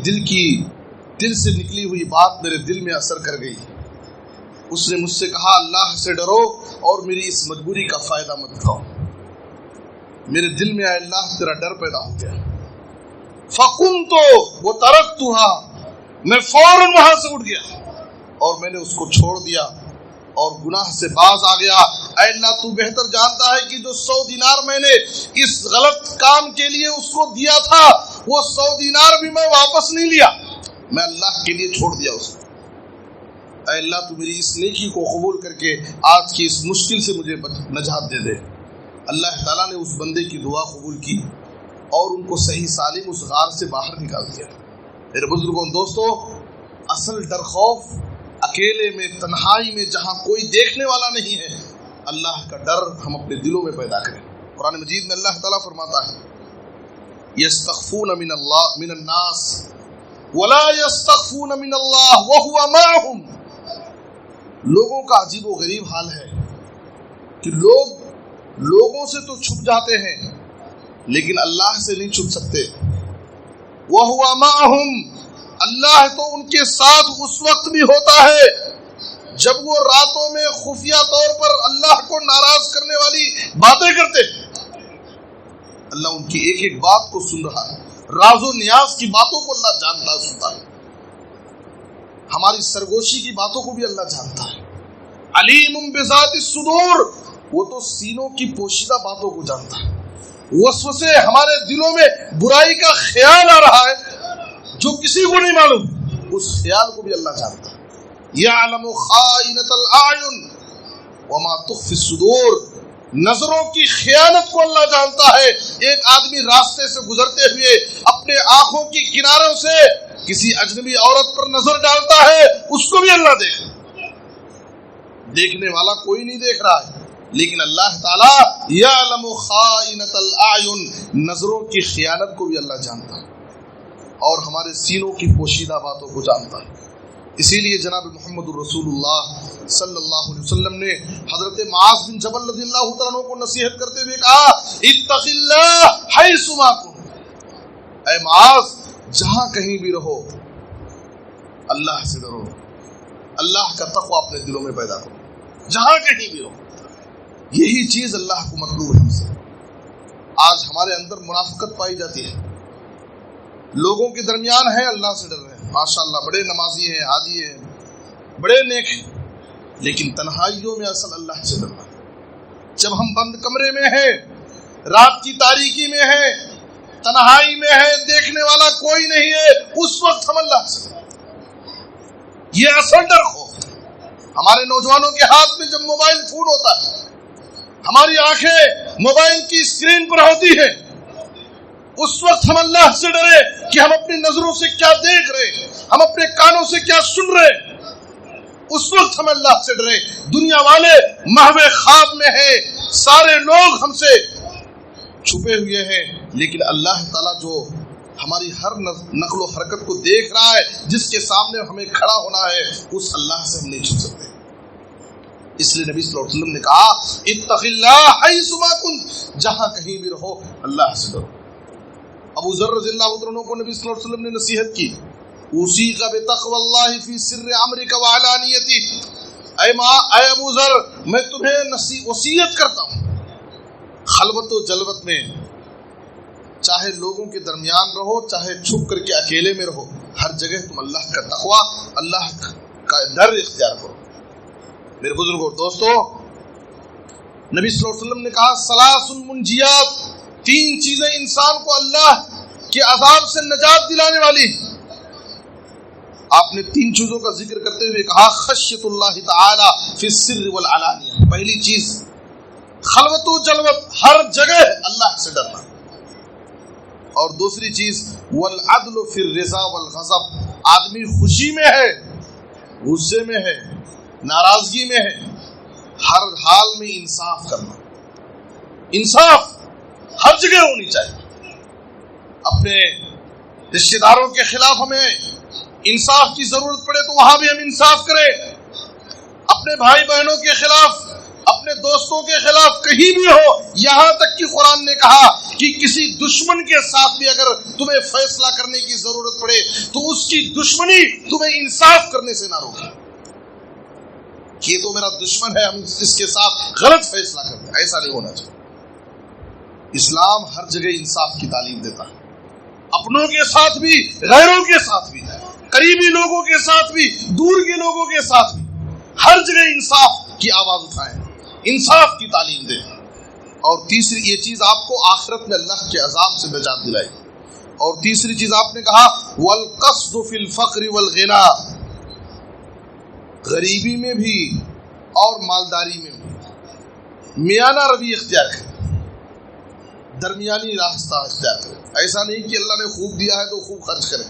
دل سے نکلی ہوئی بات میرے دل میں اثر کر گئی. اس نے مجھ سے کہا اللہ سے ڈرو اور میری اس مجبوری کا فائدہ مت اٹھاؤ. میرے دل میں اے اللہ تیرا ڈر پیدا ہو گیا. فقمت وترکتها، میں فوراً وہاں سے اٹھ گیا اور میں نے اس کو چھوڑ دیا اور گناہ سے باز آ گیا. اے اللہ تو بہتر جانتا ہے کہ جو 100 دینار میں نے اس غلط کام کے لیے اس کو دیا تھا، وہ 100 دینار بھی میں واپس نہیں لیا، میں اللہ کے لیے چھوڑ دیا اس کو. اے اللہ تو میری اس نیکی کو قبول کر کے آج کی اس مشکل سے مجھے نجات دے دے. اللہ تعالیٰ نے اس بندے کی دعا قبول کی اور ان کو صحیح سالم اس غار سے باہر نکال دیا. میرے بزرگوں دوستوں، اصل ڈر خوف اکیلے میں، تنہائی میں، جہاں کوئی دیکھنے والا نہیں ہے، اللہ کا ڈر ہم اپنے دلوں میں پیدا کریں. قرآن مجید میں اللہ تعالیٰ فرماتا ہے یستخفون من الناس ولا یستخفون من اللہ وهو معهم. لوگوں کا عجیب و غریب حال ہے کہ لوگوں سے تو چھپ جاتے ہیں لیکن اللہ سے نہیں چھپ سکتے. وَهُوَ مَعَهُمْ، اللہ تو ان کے ساتھ اس وقت بھی ہوتا ہے جب وہ راتوں میں خفیہ طور پر اللہ کو ناراض کرنے والی باتیں کرتے ہیں. اللہ ان کی ایک ایک بات کو سن رہا ہے، راز و نیاز کی باتوں کو اللہ جانتا ہے، سنتا ہے، ہماری سرگوشی کی باتوں کو بھی اللہ جانتا ہے۔ علیم بذات الصدور، وہ تو سینوں کی پوشیدہ باتوں کو جانتا ہے۔ وسوسے ہمارے دلوں میں برائی کا خیال آ رہا ہے جو کسی کو نہیں معلوم، اس خیال کو بھی اللہ جانتا ہے۔ یعلم خائنۃ الاعین وما تخفی الصدور، نظروں کی خیانت کو اللہ جانتا ہے۔ ایک آدمی راستے سے گزرتے ہوئے اپنے آنکھوں کی کناروں سے کسی اجنبی عورت پر نظر ڈالتا ہے، اس کو بھی اللہ دیکھنے والا کوئی نہیں دیکھ رہا ہے، لیکن اللہ تعالیٰ یعلم خائنۃ الاعین، نظروں کی خیانت کو بھی اللہ جانتا ہے اور ہمارے سینوں کی پوشیدہ باتوں کو جانتا ہے۔ اسی لیے جناب محمد الرسول اللہ صلی اللہ علیہ وسلم نے حضرت معاذ بن جبل رضی اللہ تعالیٰ عنہ کو نصیحت کرتے ہوئے کہا اتق اللہ حیث ما کنت، اے معاذ جہاں کہیں بھی رہو اللہ سے ڈرو، اللہ کا تقوی اپنے دلوں میں پیدا کرو، جہاں کہیں بھی رہو۔ یہی چیز اللہ کو مطلوب ہے ہم سے۔ آج ہمارے اندر منافقت پائی جاتی ہے، لوگوں کے درمیان ہے اللہ سے ڈر رہے ہیں، ماشاءاللہ بڑے نمازی ہیں، حاجی ہیں، بڑے نیک ہیں، لیکن تنہائیوں میں اصل اللہ سے ڈرنا ہے۔ جب ہم بند کمرے میں ہیں، رات کی تاریکی میں ہیں، تنہائی میں ہے، دیکھنے والا کوئی نہیں ہے، اس وقت ہم اللہ سے ڈریں۔ یہ اصل ڈر خوف۔ ہمارے نوجوانوں کے ہاتھ میں جب موبائل فون ہوتا ہے، ہماری آنکھیں موبائل کی اسکرین پر ہوتی ہیں، اس وقت ہم اللہ سے ڈرے کہ ہم اپنی نظروں سے کیا دیکھ رہے ہیں، ہم اپنے کانوں سے کیا سن رہے ہیں، اس وقت ہم اللہ سے ڈرے۔ دنیا والے محو خواب میں ہیں، سارے لوگ ہم سے چھپے ہوئے ہیں، لیکن اللہ تعالیٰ جو ہماری ہر نقل و حرکت کو دیکھ رہا ہے، جس کے سامنے ہمیں کھڑا ہونا ہے، اس اللہ سے ہم نہیں چھپ سکتے۔ اس لیے نبی صلی اللہ علیہ وسلم نے کہا اتق اللہ حیث ما کنت، جہاں کہیں بھی رہو اللہ سے ڈرو۔ ابو ذر رضی اللہ عنہ کو نبی صلی اللہ علیہ وسلم نے نصیحت کی اوصیک بتقوی اللہ فی سر امرک وعلانیتہ، اے ابو ذر میں تمہیں وصیت کرتا ہوں، خلوت و جلوت میں چاہے لوگوں کے درمیان رہو، چاہے چھپ کر کے اکیلے میں رہو، ہر جگہ تم اللہ کا تقوی، اللہ کا ڈر اختیار کرو۔ میرے بزرگوں اور دوستو، نبی صلی اللہ علیہ وسلم نے کہا ثلاث منجیات، تین چیزیں انسان کو اللہ کے عذاب سے نجات دلانے والی۔ آپ نے تین چیزوں کا ذکر کرتے ہوئے کہا خشیت اللہ تعالی فی السر والعلانیہ، پہلی چیز خلوت و جلوت، ہر جگہ اللہ سے ڈرنا، اور دوسری چیز والعدل فی الرضا والغضب، آدمی خوشی میں ہے، غصے میں ہے، ناراضگی میں ہے، ہر حال میں انصاف کرنا۔ انصاف ہر جگہ ہونی چاہیے۔ اپنے رشتہ داروں کے خلاف ہمیں انصاف کی ضرورت پڑے تو وہاں بھی ہم انصاف کریں، اپنے بھائی بہنوں کے خلاف، اپنے دوستوں کے خلاف، کہیں بھی ہو۔ یہاں تک کہ قرآن نے کہا کہ کسی دشمن کے ساتھ بھی اگر تمہیں فیصلہ کرنے کی ضرورت پڑے تو اس کی دشمنی تمہیں انصاف کرنے سے نہ روکے، کہ یہ تو میرا دشمن ہے، ہم اس کے ساتھ غلط فیصلہ کرتے ہیں، ایسا نہیں ہونا چاہیے۔ اسلام ہر جگہ انصاف کی تعلیم دیتا ہے، اپنوں کے ساتھ بھی، غیروں کے ساتھ بھی، قریبی لوگوں کے ساتھ بھی، دور کے لوگوں کے ساتھ بھی، ہر جگہ انصاف کی آواز اٹھائیں، انصاف کی تعلیم دیں۔ اور تیسری یہ چیز آپ کو آخرت میں اللہ کے عذاب سے نجات دلائے گی۔ اور تیسری چیز آپ نے کہا والقصد فی الفقر والغنا، غریبی میں بھی اور مالداری میں بھی میانہ روی اختیار کریں، درمیانی راستہ اختیار کریں۔ ایسا نہیں کہ اللہ نے خوب دیا ہے تو خوب خرچ کریں،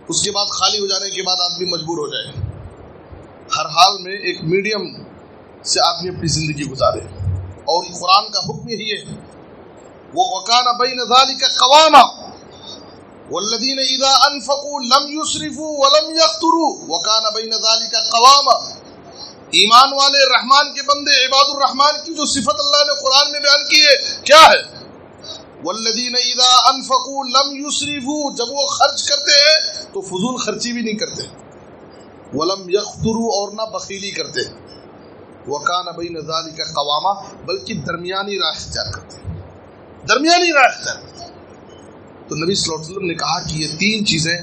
اس کے بعد خالی ہو جانے کے بعد آدمی مجبور ہو جائے۔ ہر حال میں ایک میڈیم سے آدمی اپنی زندگی گزارے، اور قرآن کا حکم یہی ہے وَوَكَانَ بَيْنَ ذَلِكَ قَوَامًا وَالَّذِينَ إِذَا أَنفَقُوا لَمْ يُسْرِفُوا وَلَمْ يَقْتُرُوا وَكَانَ بَيْنَ ذَلِكَ قَوَامًا۔ ایمان والے رحمان کے بندے، عباد الرحمان کی جو صفت اللہ نے قرآن میں بیان کی ہے کیا ہے؟ وَالَّذِينَ إِذَا أَنفَقُوا لَمْ يُسْرِفُوا، جب وہ خرچ کرتے ہیں تو فضول خرچی بھی نہیں کرتے، وَلَمْ يَقْتُرُوا اور نہ بخیلی کرتے، وَكَانَ بَيْنَ ذَلِكَ قَوَامًا بلکہ درمیانی راہ اختیار کرتے ہیں۔ درمیانی راہ اختیار کرتا ہے۔ تو نبی صلی اللہ علیہ وسلم نے کہا کہ یہ تین چیزیں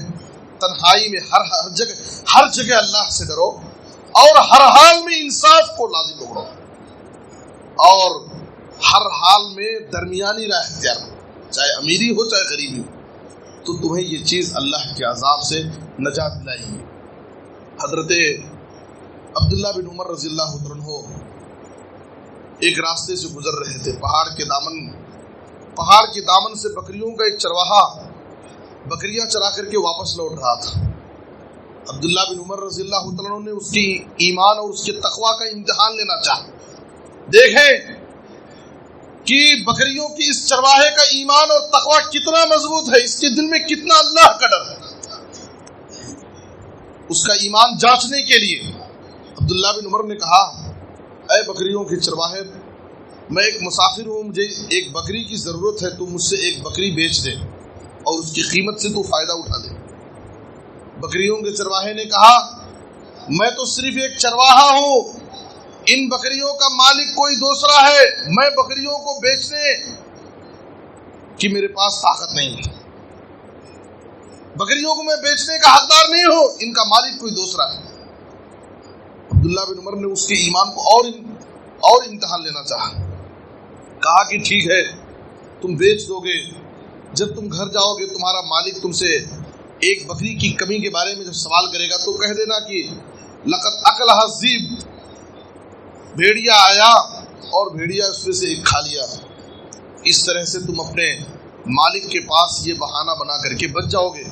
تنہائی میں ہر جگہ اللہ سے ڈرو، اور ہر حال میں انصاف کو لازم پکڑو، اور ہر حال میں درمیانی راہ اختیار کرو، چاہے امیری ہو چاہے غریبی ہو، تو تمہیں یہ چیز اللہ کے عذاب سے نجات دلائے گی۔ حضرت عبداللہ بن عمر رضی اللہ عنہ ایک راستے سے گزر رہے تھے، پہاڑ کے دامن سے بکریوں کا ایک چرواہا بکریاں چرا کر کے واپس لوٹ رہا تھا۔ عبداللہ بن عمر رضی اللہ عنہ نے اس کی ایمان اور اس کے تقوی کا امتحان لینا چاہا۔ دیکھیں کہ بکریوں کی اس چرواہے کا ایمان اور تقوی کتنا مضبوط ہے، اس کے دل میں کتنا اللہ کا ڈر ہے۔ اس کا ایمان جانچنے کے لیے عبداللہ بن عمر نے کہا، اے بکریوں کے چرواہے، میں ایک مسافر ہوں، مجھے ایک بکری کی ضرورت ہے، تو مجھ سے ایک بکری بیچ دے اور اس کی قیمت سے تو فائدہ اٹھا لے۔ بکریوں کے چرواہے نے کہا، میں تو صرف ایک چرواہا ہوں، ان بکریوں کا مالک کوئی دوسرا ہے، میں بکریوں کو بیچنے کی میرے پاس طاقت نہیں ہے، بکریوں کو میں بیچنے کا حقدار نہیں ہوں، ان کا مالک کوئی دوسرا ہے۔ عبداللہ بن عمر نے اس کے ایمان کو اور امتحان لینا چاہا، کہا کہ ٹھیک ہے، تم بیچ دو گے، جب تم گھر جاؤ گے تمہارا مالک تم سے ایک بکری کی کمی کے بارے میں جب سوال کرے گا تو کہہ دینا کہ لقد اکلھا الذئب، بھیڑیا آیا اور بھیڑیا اس میں سے ایک کھا لیا۔ اس طرح سے تم اپنے مالک کے پاس یہ بہانہ بنا کر کے بچ جاؤ گے۔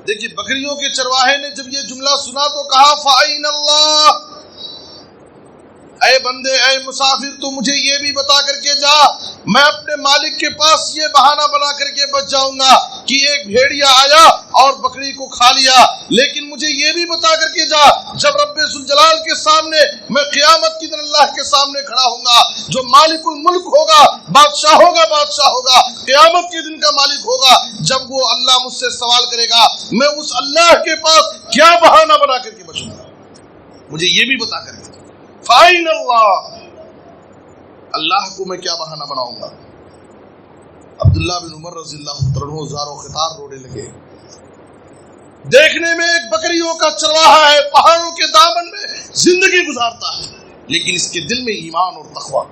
دیکھیے بکریوں کے چرواہے نے جب یہ جملہ سنا تو کہا، فَأَيْنَ اللَّهُ، اے بندے، اے مسافر، تو مجھے یہ بھی بتا کر کے جا، میں اپنے مالک کے پاس یہ بہانہ بنا کر کے بچ جاؤں گا کہ ایک بھیڑیا آیا اور بکری کو کھا لیا، لیکن مجھے یہ بھی بتا کر کے جا، جب رب ذوالجلال کے سامنے میں قیامت کے دن اللہ کے سامنے کھڑا ہوں گا، جو مالک الملک ہوگا، بادشاہ ہوگا، قیامت کے دن کا مالک ہوگا، جب وہ اللہ مجھ سے سوال کرے گا، میں اس اللہ کے پاس کیا بہانہ بنا کر کے بچوں گا، مجھے یہ بھی بتا کر کے۔ فَأَيْنَ اللَّهُ، اللہ کو میں کیا بہانہ بناؤں گا؟ عبداللہ بن عمر رضی اللہ عنہ زار و خطار رونے لگے۔ دیکھنے میں ایک بکریوں کا چرواہا ہے، پہاڑوں کے دامن میں زندگی گزارتا ہے، لیکن اس کے دل میں ایمان اور تقوی،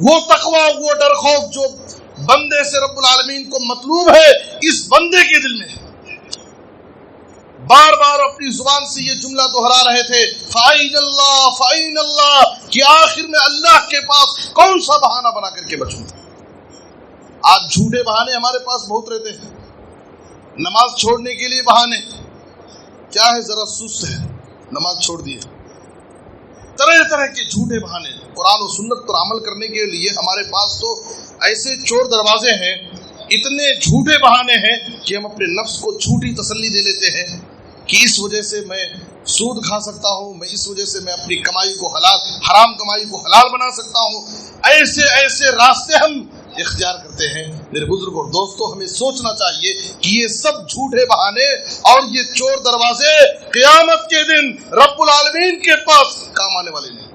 وہ تقوی، وہ ڈر خوف جو بندے سے رب العالمین کو مطلوب ہے، اس بندے کے دل میں ہے۔ بار بار اپنی زبان سے یہ جملہ دہرا رہے تھے، فَأَيْنَ اللَّهُ فَأَيْنَ اللَّهُ، کہ آخر میں اللہ کے پاس کون سا بہانہ بنا کر کے بچوں۔ آج جھوٹے بہانے ہمارے پاس بہت رہتے ہیں، نماز چھوڑنے کے لیے بہانے، کیا ہے ذرا سست ہے نماز چھوڑ دیے، طرح طرح کے جھوٹے بہانے۔ قرآن و سنت پر عمل کرنے کے لیے ہمارے پاس تو ایسے چور دروازے ہیں، اتنے جھوٹے بہانے ہیں کہ ہم اپنے نفس کو جھوٹی تسلی دے لیتے ہیں کہ اس وجہ سے میں سود کھا سکتا ہوں، میں اس وجہ سے میں اپنی کمائی کو حرام کمائی کو حلال بنا سکتا ہوں۔ ایسے راستے ہم اختیار کرتے ہیں۔ میرے بزرگ اور دوستو، ہمیں سوچنا چاہیے کہ یہ سب جھوٹے بہانے اور یہ چور دروازے قیامت کے دن رب العالمین کے پاس کام آنے والے نہیں۔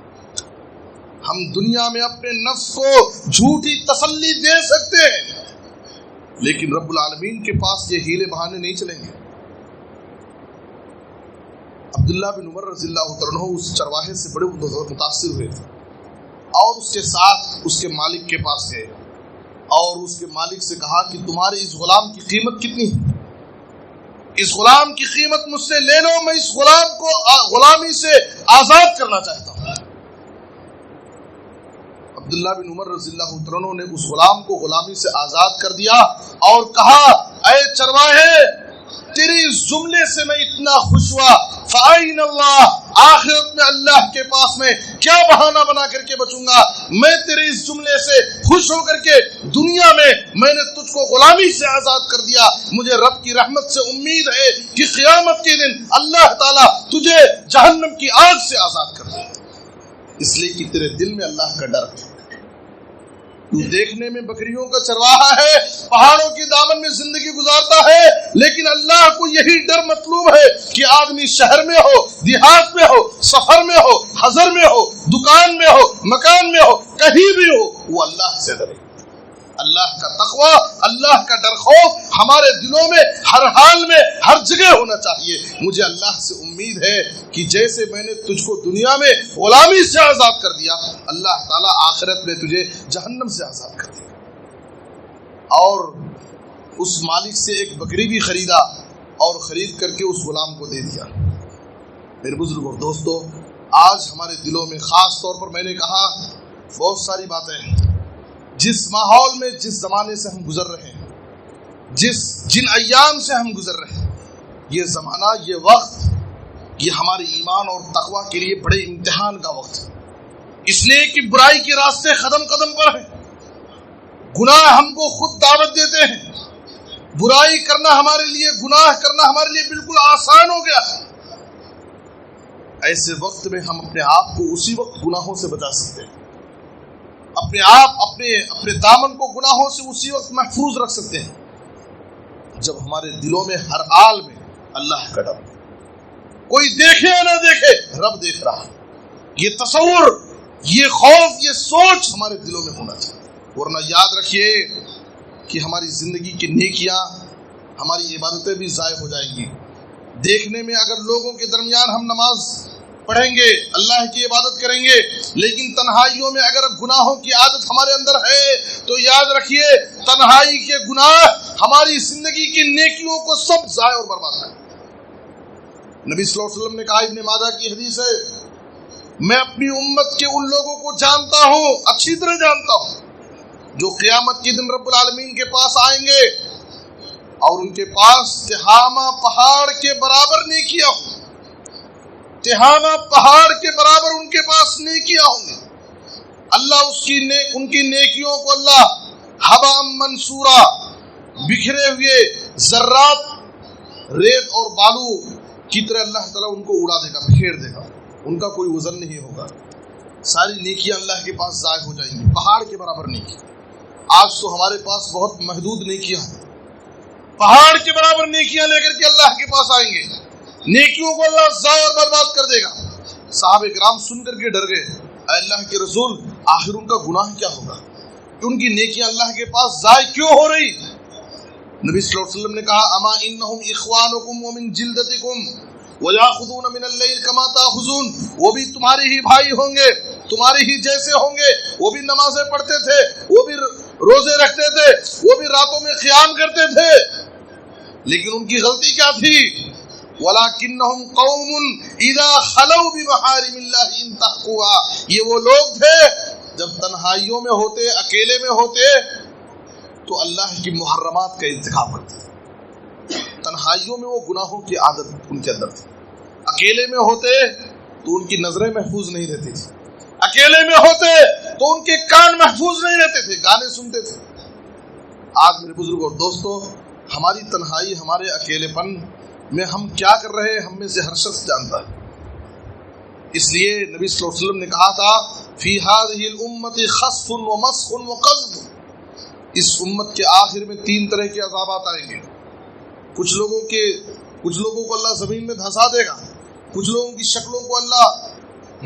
ہم دنیا میں اپنے نفس کو جھوٹی تسلی دے سکتے ہیں، لیکن رب العالمین کے پاس یہ ہیلے بہانے نہیں چلیں گے۔ عبداللہ بن عمر رضی اللہ عنہ اس چرواہے سے بڑے متاثر ہوئے تھے اور اس کے ساتھ اس کے مالک کے پاس گئے اور اس کے مالک سے کہا کہ تمہارے اس غلام کی قیمت کتنی ہے؟ اس غلام کی قیمت مجھ سے لے لو، میں اس غلام کو غلامی سے آزاد کرنا چاہتا ہوں۔ عبداللہ بن عمر رضی اللہ عنہ نے اس غلام کو غلامی سے آزاد کر دیا اور کہا، اے چرواہے، تیرے اس جملے سے میں اتنا خوش ہوا، فَأَيْنَ اللَّهُ، آخرت میں اللہ کے پاس میں کیا بہانہ بنا کر کے بچوں گا؟ میں تیرے اس جملے سے خوش ہو کر کے دنیا میں نے تجھ کو غلامی سے آزاد کر دیا، مجھے رب کی رحمت سے امید ہے کہ قیامت کے دن اللہ تعالیٰ تجھے جہنم کی آگ سے آزاد کر دے، اس لیے کہ تیرے دل میں اللہ کا ڈر ہے۔ تو دیکھنے میں بکریوں کا چرواہا ہے، پہاڑوں کے دامن میں زندگی گزارتا ہے، لیکن اللہ کو یہی ڈر مطلوب ہے کہ آدمی شہر میں ہو، دیہات میں ہو، سفر میں ہو، حضر میں ہو، دکان میں ہو، مکان میں ہو، کہیں بھی ہو، وہ اللہ سے ڈرے. اللہ کا تقوی، اللہ کا ڈر خوف ہمارے دلوں میں ہر حال میں ہر جگہ ہونا چاہیے. مجھے اللہ سے امید ہے کہ جیسے میں نے تجھ کو دنیا میں غلامی سے آزاد کر دیا، اللہ تعالیٰ آخرت میں تجھے جہنم سے آزاد کر دیا. اور اس مالک سے ایک بکری بھی خریدا اور خرید کر کے اس غلام کو دے دیا. میرے بزرگ اور دوستو، آج ہمارے دلوں میں خاص طور پر میں نے کہا بہت ساری باتیں ہیں. جس ماحول میں، جس زمانے سے ہم گزر رہے ہیں، جن ایام سے ہم گزر رہے ہیں، یہ زمانہ، یہ وقت، یہ ہمارے ایمان اور تقوی کے لیے بڑے امتحان کا وقت ہے. اس لیے کہ برائی کے راستے قدم قدم پر ہیں. گناہ ہم کو خود دعوت دیتے ہیں. برائی کرنا ہمارے لیے، گناہ کرنا ہمارے لیے بالکل آسان ہو گیا ہے. ایسے وقت میں ہم اپنے آپ کو اسی وقت گناہوں سے بچا سکتے ہیں. اپنے آپ اپنے دامن کو گناہوں سے اسی وقت محفوظ رکھ سکتے ہیں جب ہمارے دلوں میں ہر حال میں اللہ کا ڈر. کوئی دیکھے یا نہ دیکھے، رب دیکھ رہا. یہ تصور، یہ خوف، یہ سوچ ہمارے دلوں میں ہونا چاہیے. ورنہ یاد رکھیے کہ ہماری زندگی کی نیکیاں، ہماری عبادتیں بھی ضائع ہو جائیں گی. دیکھنے میں اگر لوگوں کے درمیان ہم نماز پڑھیں گے، اللہ کی عبادت کریں گے، لیکن تنہائیوں میں اگر گناہوں کی عادت ہمارے اندر ہے تو یاد رکھیے تنہائی کے گناہ ہماری زندگی کی نیکیوں کو سب ضائع اور برباد کریں. نبی صلی اللہ علیہ وسلم نے کہا، ابن ماجہ کی حدیث ہے، میں اپنی امت کے ان لوگوں کو جانتا ہوں، اچھی طرح جانتا ہوں، جو قیامت کے دن رب العالمین کے پاس آئیں گے اور ان کے پاس تہامہ پہاڑ کے برابر نیکیاں ہوں. تہامہ پہاڑ کے برابر ان کے پاس نیکیاں ہوں گی. اللہ ان کی نیکیوں کو اللہ ہبا منصورا، بکھرے ہوئے ذرات، ریت اور بالو کی طرح اللہ تعالیٰ ان کو اڑا دے گا، بکھیر دے گا. ان کا کوئی وزن نہیں ہوگا. ساری نیکیاں اللہ کے پاس ضائع ہو جائیں گی، پہاڑ کے برابر نیکی. آج تو ہمارے پاس بہت محدود نیکیاں ہیں. پہاڑ کے برابر نیکیاں لے کر کے اللہ کے پاس آئیں گے، نیکیوں کو اللہ ضائع اور برباد کر دے گا. صحابہ کرام سن کر کے ڈر گئے، اے اللہ کے رسول، آخر ان کا گناہ کیا ہوگا؟ ان کی نیکیاں اللہ کے پاس ضائع کیوں ہو رہی؟ نبی صلی اللہ علیہ وسلم نے کہا، اما انہم اخوانکم ومن جلدتکم ویاخذون من اللیل کما تاخذون. وہ بھی تمہارے ہی بھائی ہوں گے، تمہارے ہی جیسے ہوں گے. وہ بھی نمازیں پڑھتے تھے، وہ بھی روزے رکھتے تھے، وہ بھی راتوں میں قیام کرتے تھے، لیکن ان کی غلطی کیا تھی؟ وَلَكِنَّهُمْ قَوْمٌ إِذَا خَلَوْا بِمَحَارِمِ اللَّهِ انْتَهَكُوهَا. یہ وہ لوگ تھے جب تنہائیوں میں ہوتے، اکیلے میں ہوتے تو اللہ کی محرمات کا انتخاب کرتے تھے. تنہائیوں میں وہ گناہوں کی عادت ان کے اندر تھی. اکیلے میں ہوتے تو ان کی نظریں محفوظ نہیں رہتی تھی. اکیلے میں ہوتے تو ان کے کان محفوظ نہیں رہتے تھے، گانے سنتے تھے. آج میرے بزرگ اور دوستو، ہماری تنہائی، ہمارے اکیلے پن میں ہم کیا کر رہے ہیں، ہم میں سے ہر شخص جانتا ہے. اس لیے نبی صلی اللہ علیہ وسلم نے کہا تھا، فی هذه الامة خسف ومسخ وقذف. اس امت کے آخر میں 3 طرح کے عذابات آئیں گے. کچھ لوگوں کو اللہ زمین میں دھسا دے گا، کچھ لوگوں کی شکلوں کو اللہ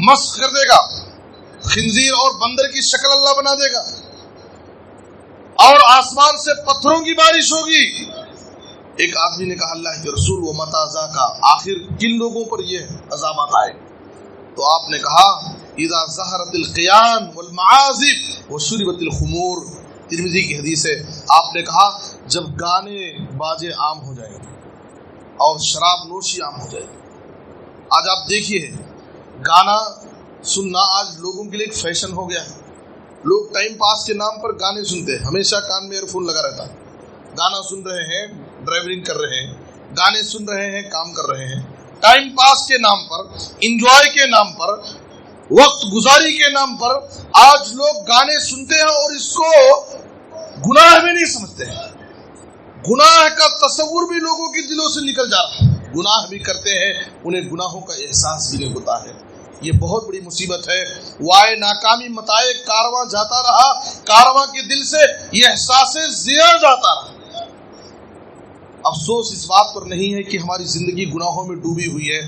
مسخ کر دے گا، خنزیر اور بندر کی شکل اللہ بنا دے گا، اور آسمان سے پتھروں کی بارش ہوگی. ایک آدمی نے کہا، اللہ کے رسول، وہ متازا کا آخر کن لوگوں پر یہ عذابات آئے؟ تو آپ نے کہا، اذا ظہرت القیان والمعازف وشربت الخمور. ترمذی کی حدیث ہے. آپ نے کہا جب گانے باجے عام ہو جائیں گے اور شراب نوشی عام ہو جائے گی. آج آپ دیکھیے، گانا سننا آج لوگوں کے لیے ایک فیشن ہو گیا ہے. لوگ ٹائم پاس کے نام پر گانے سنتے ہیں، ہمیشہ کان میں ایئر فون لگا رہتا ہے. گانا سن رہے ہیں، ڈرائیونگ کر رہے ہیں، گانے سن رہے ہیں، کام کر رہے ہیں. ٹائم پاس کے نام پر، انجوائے کے نام پر، وقت گزاری کے نام پر آج لوگ گانے سنتے ہیں اور اس کو گناہ بھی نہیں سمجھتے ہیں. گناہ کا تصور بھی لوگوں کے دلوں سے نکل جا رہا ہے. گناہ بھی کرتے ہیں، انہیں گناہوں کا احساس بھی نہیں ہوتا ہے. یہ بہت بڑی مصیبت ہے. وائے ناکامی متائے کارواں جاتا رہا، کارواں کے دل سے یہ احساس زیاں جاتا رہا. افسوس اس بات پر نہیں ہے کہ ہماری زندگی گناہوں میں ڈوبی ہوئی ہے.